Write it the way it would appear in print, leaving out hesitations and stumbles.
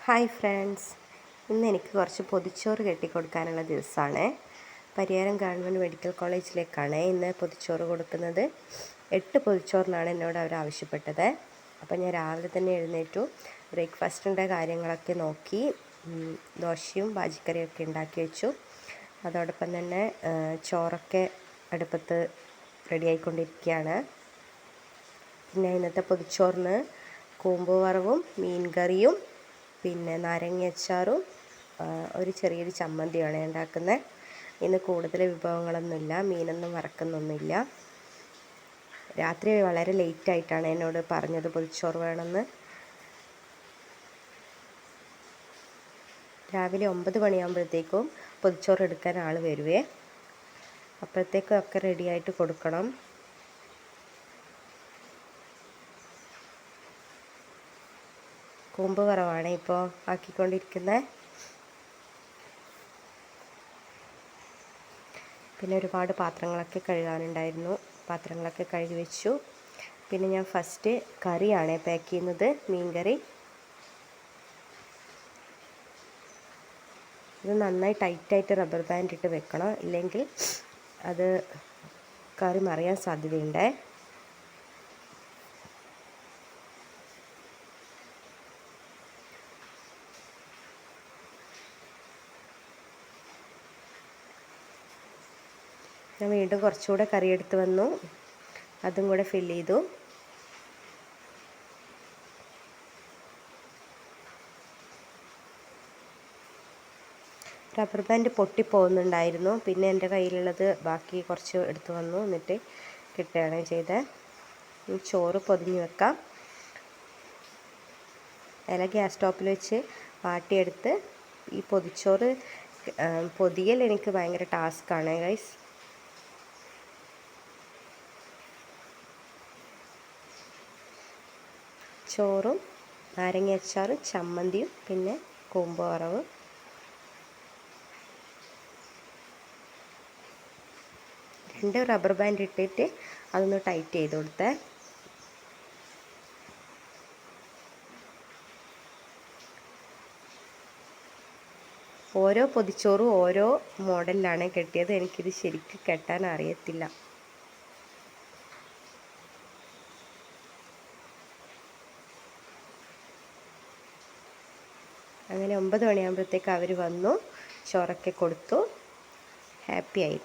Hi friends, ഇന്ന് എനിക്ക് കുറച്ച് പൊതിച്ചോറ് കെട്ടിക്കൊടുക്കാനുള്ള ദിവസമാണ്. പരിയാരം ഗവൺമെൻറ് മെഡിക്കൽ കോളേജിലേക്കാണ് ഇന്ന് പൊതിച്ചോറ് കൊടുക്കുന്നത്. 8 പൊതിച്ചോറിനാണ് എന്നോട് അവർ ആവശ്യപ്പെട്ടത്. അപ്പോൾ ഞാൻ രാവിലെ തന്നെ എഴുന്നേറ്റു, ബ്രേക്ക്ഫാസ്റ്റിൻ്റെ കാര്യങ്ങളൊക്കെ നോക്കി, ദോശയും ബാജിക്കറിയൊക്കെ ഉണ്ടാക്കി വെച്ചു. അതോടൊപ്പം തന്നെ ചോറൊക്കെ അടുപ്പത്ത് റെഡിയായിക്കൊണ്ടിരിക്കുകയാണ്. പിന്നെ ഇന്നത്തെ പൊതിച്ചോറിന് കൂമ്പ് വറവും മീൻ കറിയും പിന്നെ നാരങ്ങ അച്ചാറും ഒരു ചെറിയൊരു ചമ്മന്തിയാണ് ഉണ്ടാക്കുന്നത്. ഇന്ന് കൂടുതൽ വിഭവങ്ങളൊന്നുമില്ല, മീനൊന്നും വറക്കുന്നൊന്നുമില്ല. രാത്രി വളരെ ലേറ്റായിട്ടാണ് എന്നോട് പറഞ്ഞത് പൊതിച്ചോറ് വേണമെന്ന്. രാവിലെ 9 മണിയാകുമ്പോഴത്തേക്കും പൊതിച്ചോറ് എടുക്കാൻ ആൾ വരുവേ. അപ്പോഴത്തേക്കും ഒക്കെ റെഡിയായിട്ട് കൊടുക്കണം. കൂമ്പ് വറവാണ് ഇപ്പോൾ ആക്കിക്കൊണ്ടിരിക്കുന്നത്. പിന്നെ ഒരുപാട് പാത്രങ്ങളൊക്കെ കഴുകാനുണ്ടായിരുന്നു, പാത്രങ്ങളൊക്കെ കഴുകി വെച്ചു. പിന്നെ ഞാൻ ഫസ്റ്റ് കറിയാണ് പാക്ക് ചെയ്യുന്നത്, മീൻ കറി. ഇത് നന്നായി ടൈറ്റായിട്ട് റബ്ബർ ബാൻഡ് ഇട്ട് വെക്കണം, ഇല്ലെങ്കിൽ അത് കറി മറിയാൻ സാധ്യതയുണ്ട്. ഞാൻ വീണ്ടും കുറച്ചുകൂടെ കറി എടുത്ത് വന്നു, അതും കൂടെ ഫില്ല് ചെയ്തു. റബ്ബർ ബാൻഡ് പൊട്ടിപ്പോകുന്നുണ്ടായിരുന്നു. പിന്നെ എൻ്റെ കയ്യിലുള്ളത് ബാക്കി കുറച്ച് എടുത്ത് വന്നു, എന്നിട്ട് കിട്ടുകയാണ് ചെയ്തത്. ചോറ് പൊതിഞ്ഞ് വെക്കാം. ഇല ഗ്യാസ് സ്റ്റോപ്പിൽ വെച്ച് വാട്ടിയെടുത്ത് ഈ പൊതിച്ചോറ് പൊതിയൽ എനിക്ക് ഭയങ്കര ടാസ്ക്കാണ് ഗൈസ്. ചോറും നാരങ്ങ അച്ചാറും ചമ്മന്തിയും പിന്നെ കൂമ്പ് വറവ്. രണ്ട് റബ്ബർ ബാൻഡ് ഇട്ടിട്ട് അതൊന്ന് ടൈറ്റ് ചെയ്ത് കൊടുത്തേ. ഓരോ പൊതിച്ചോറും ഓരോ മോഡലിലാണ് കെട്ടിയത്. എനിക്കിത് ശരിക്കും കെട്ടാൻ അറിയത്തില്ല. അങ്ങനെ 9 മണിയാകുമ്പോഴത്തേക്ക് അവർ വന്നു, ചോറൊക്കെ കൊടുത്തു, ഹാപ്പിയായി.